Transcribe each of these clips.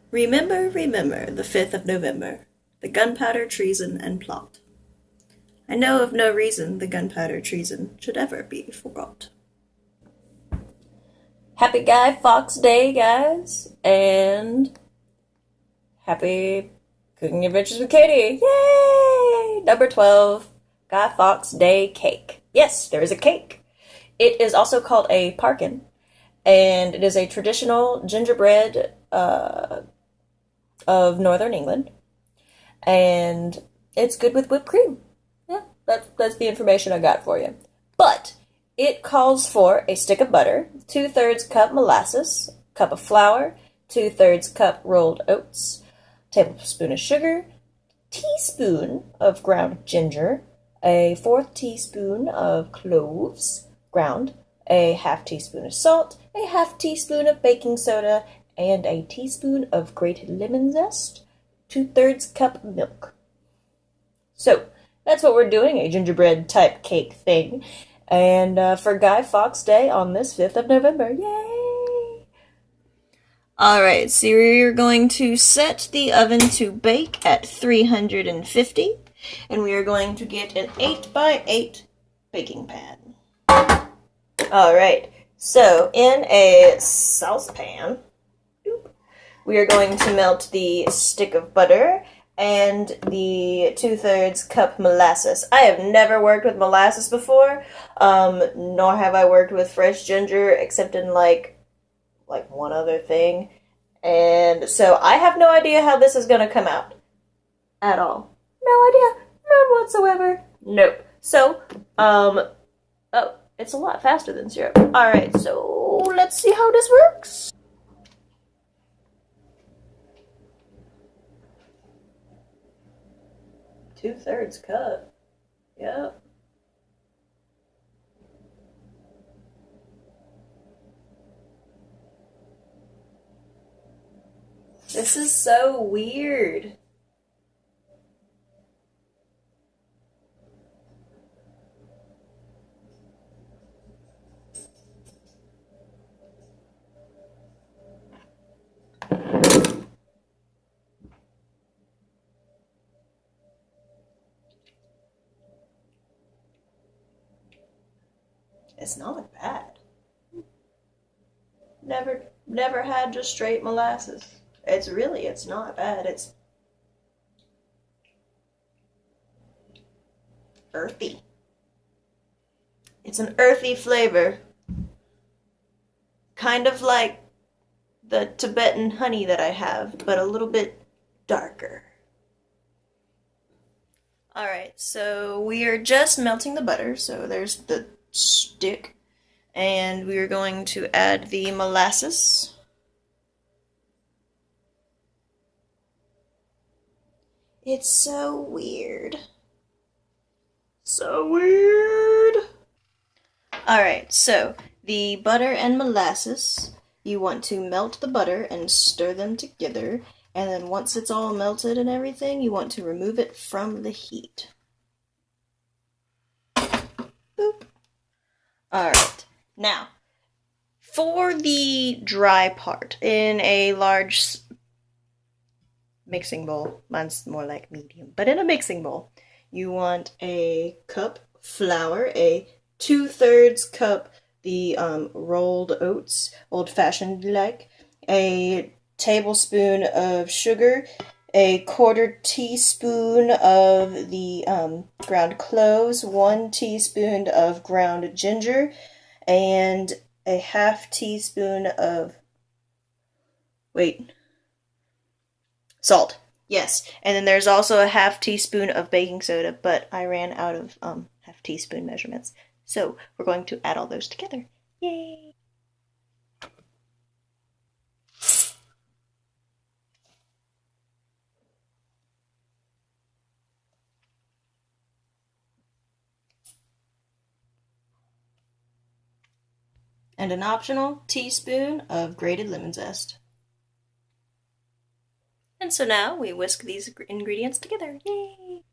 Remember, remember the 5th of November, the gunpowder treason and plot. I know of no reason the gunpowder treason should ever be forgot. Happy Fawkes Day, guys, and happy Cooking Adventures with Katie. Yay! Number 12, Fawkes Day Cake. Yes, there is a cake. It is also called a parkin, and it is a traditional gingerbread of Northern England, and it's good with whipped cream. Yeah, that's the information I got for you. But it calls for a stick of butter, 2/3 cup molasses, cup of flour, 2/3 cup rolled oats, tablespoon of sugar, teaspoon of ground ginger, a 1/4 teaspoon of cloves ground, a 1/2 teaspoon of salt, a 1/2 teaspoon of baking soda, and a teaspoon of grated lemon zest, 2/3 cup milk. So that's what we're doing, a gingerbread type cake thing. And for Guy Fawkes Day on this 5th of November. Yay! Alright, so we're going to set the oven to bake at 350, and we are going to get an 8x8 baking pan. Alright, so in a saucepan, we are going to melt the stick of butter and the 2/3 cup molasses. I have never worked with molasses before, nor have I worked with fresh ginger, except in like one other thing. And so I have no idea how this is gonna come out. At all. No idea. None whatsoever. Nope. So, oh, it's a lot faster than syrup. Alright, so let's see how this works. Two-thirds cup. Yep. This is so weird. It's not bad. Never had just straight molasses. It's not bad. It's earthy. It's an earthy flavor. Kind of like the Tibetan honey that I have, but a little bit darker. Alright, so we are just melting the butter, so there's the stick, and we are going to add the molasses. It's so weird. So weird. Alright, so the butter and molasses, you want to melt the butter and stir them together, and then once it's all melted and everything, you want to remove it from the heat. Boop. Alright, now, for the dry part, in a large mixing bowl, mine's more like medium, but in a mixing bowl, you want a cup flour, a 2/3 cup the rolled oats, old-fashioned like, a tablespoon of sugar, a 1/4 teaspoon of the ground cloves, 1 teaspoon of ground ginger, and a 1/2 teaspoon of, salt. Yes, and then there's also a 1/2 teaspoon of baking soda, but I ran out of 1/2 teaspoon measurements. So we're going to add all those together. Yay! And an optional teaspoon of grated lemon zest. And so now we whisk these ingredients together. Yay!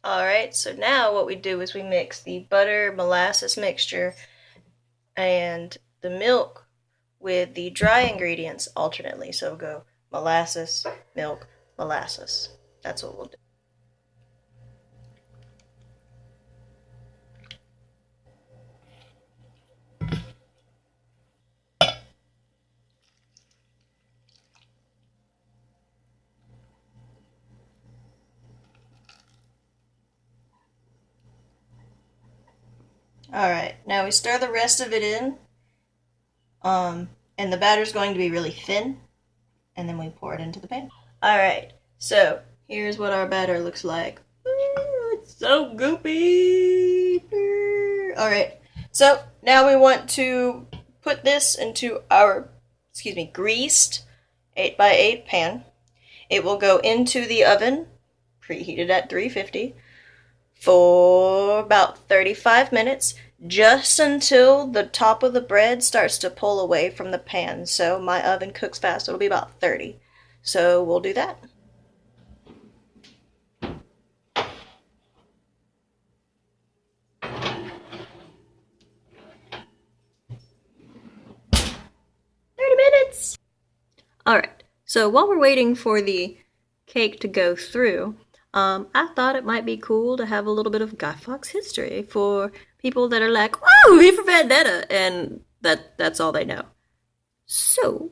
Alright, so now what we do is we mix the butter molasses mixture and the milk with the dry ingredients alternately. So we'll go molasses, milk, molasses. That's what we'll do. Alright, now we stir the rest of it in. And the batter's going to be really thin. And then we pour it into the pan. Alright, so here's what our batter looks like. It's so goopy. Alright, so now we want to put this into our, greased 8x8 pan. It will go into the oven, preheated at 350, for about 35 minutes, just until the top of the bread starts to pull away from the pan. So my oven cooks fast. It'll be about 30. So we'll do that. 30 minutes! Alright, so while we're waiting for the cake to go through, I thought it might be cool to have a little bit of Guy Fawkes history for people that are like, "Whoa, V for Vendetta," and that's all they know. So,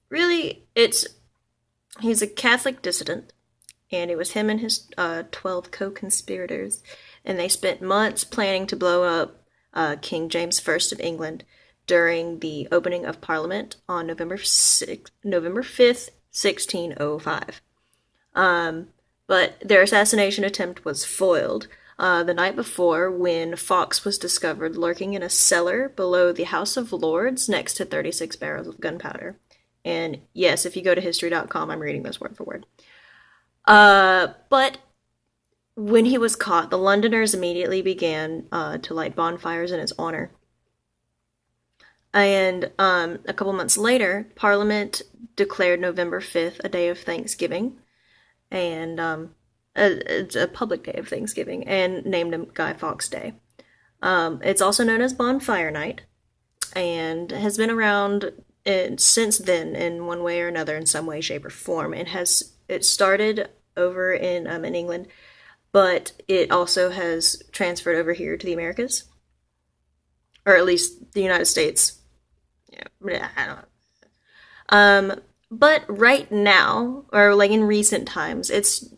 really, he's a Catholic dissident, and it was him and his 12 co-conspirators, and they spent months planning to blow up King James I of England during the opening of Parliament on November 5th, 1605. But their assassination attempt was foiled the night before, when Fawkes was discovered lurking in a cellar below the House of Lords next to 36 barrels of gunpowder. And yes, if you go to history.com, I'm reading this word for word. But when he was caught, the Londoners immediately began to light bonfires in his honor. And a couple months later, Parliament declared November 5th a day of Thanksgiving, and it's a public day of Thanksgiving, and named him Guy Fawkes Day. It's also known as Bonfire Night, and has been around since then in one way or another, in some way, shape, or form. It started over in England, but it also has transferred over here to the Americas, or at least the United States. Yeah, I don't know. But right now, or like in recent times, it's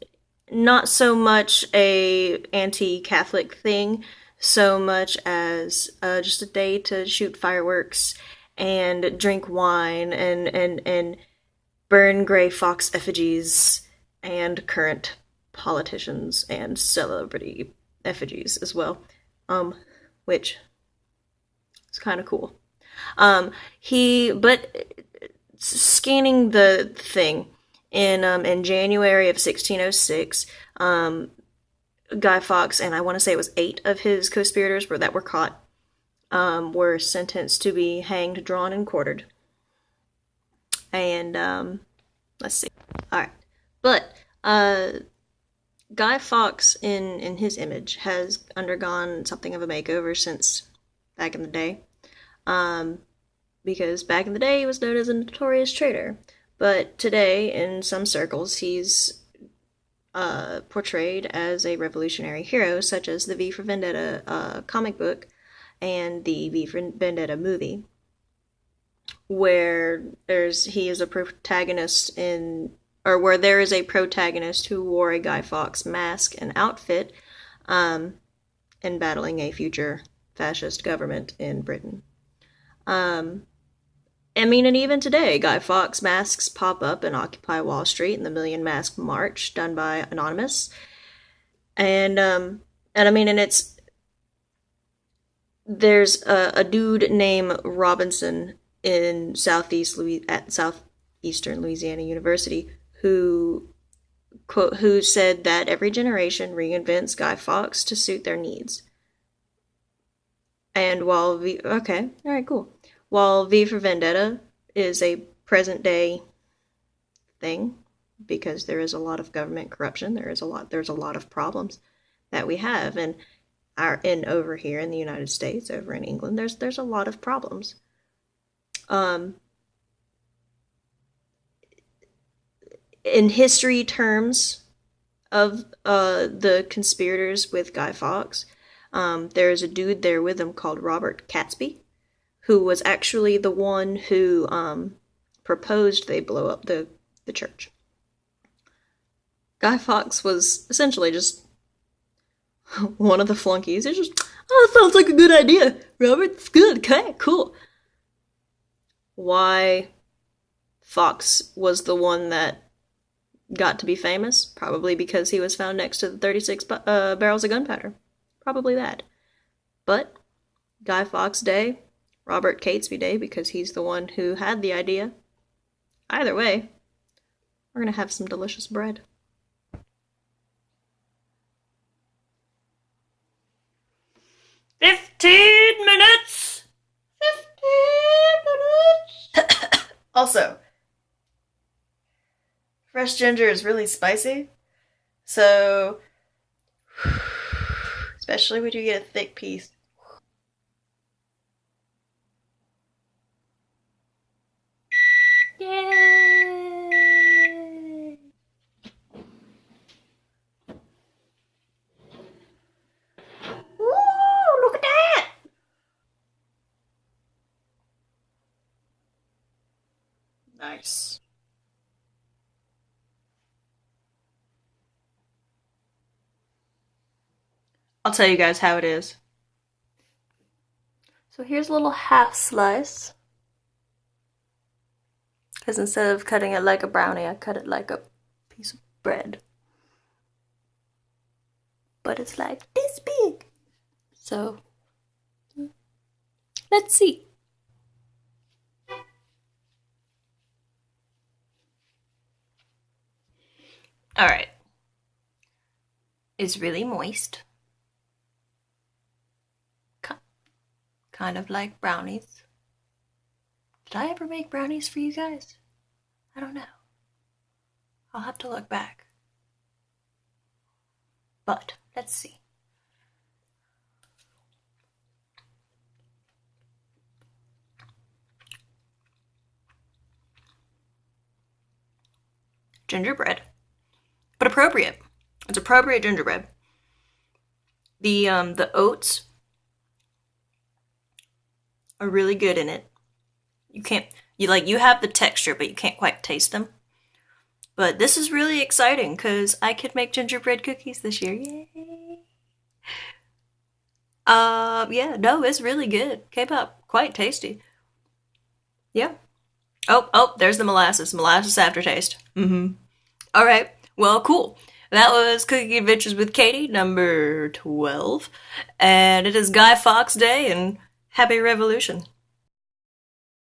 not so much a anti-Catholic thing, so much as just a day to shoot fireworks and drink wine and burn Gray Fawkes effigies and current politicians and celebrity effigies as well, which is kind of cool. But scanning the thing in January of 1606, Guy Fawkes, and I want to say it was 8 of his co-conspirators that were caught, were sentenced to be hanged, drawn, and quartered. And let's see. All right, but Guy Fawkes, in his image, has undergone something of a makeover since back in the day. Because back in the day he was known as a notorious traitor, but today in some circles he's portrayed as a revolutionary hero, such as the V for Vendetta comic book and the V for Vendetta movie, where he is a protagonist where there is a protagonist who wore a Guy Fawkes mask and outfit, in battling a future fascist government in Britain. And even today, Guy Fawkes masks pop up in Occupy Wall Street and the Million Mask March, done by Anonymous. And there's a dude named Robinson in at Southeastern Louisiana University who said that every generation reinvents Guy Fawkes to suit their needs. And while V for Vendetta is a present day thing, because there is a lot of government corruption. There's a lot of problems that we have, and over here in the United States, over in England, there's a lot of problems. In history terms of the conspirators with Guy Fawkes, there's a dude there with him called Robert Catesby, who was actually the one who proposed they blow up the church. Guy Fawkes was essentially just one of the flunkies. It's just, oh, that sounds like a good idea, Robert. It's good. Okay, cool. Why Fawkes was the one that got to be famous? Probably because he was found next to the 36 barrels of gunpowder. Probably that. But Guy Fawkes Day, Robert Catesby Day, because he's the one who had the idea. Either way, we're gonna have some delicious bread. $15 minutes! 15 minutes! Also, fresh ginger is really spicy, so especially when you get a thick piece. Yay! Woo! Look at that! Nice. I'll tell you guys how it is. So here's a little half slice. Because instead of cutting it like a brownie, I cut it like a piece of bread. But it's like this big. So, let's see. Alright. It's really moist. Kind of like brownies. Did I ever make brownies for you guys? I don't know. I'll have to look back. But, let's see. Gingerbread. But appropriate. It's appropriate gingerbread. The oats are really good in it. You have the texture, but you can't quite taste them. But this is really exciting because I could make gingerbread cookies this year. Yay! Yeah, no, it's really good. Came out quite tasty. Yeah. Oh, there's the molasses. Molasses aftertaste. All right. Well, cool. That was Cooking Adventures with Kaity, number 12. And it is Guy Fawkes Day, and happy revolution.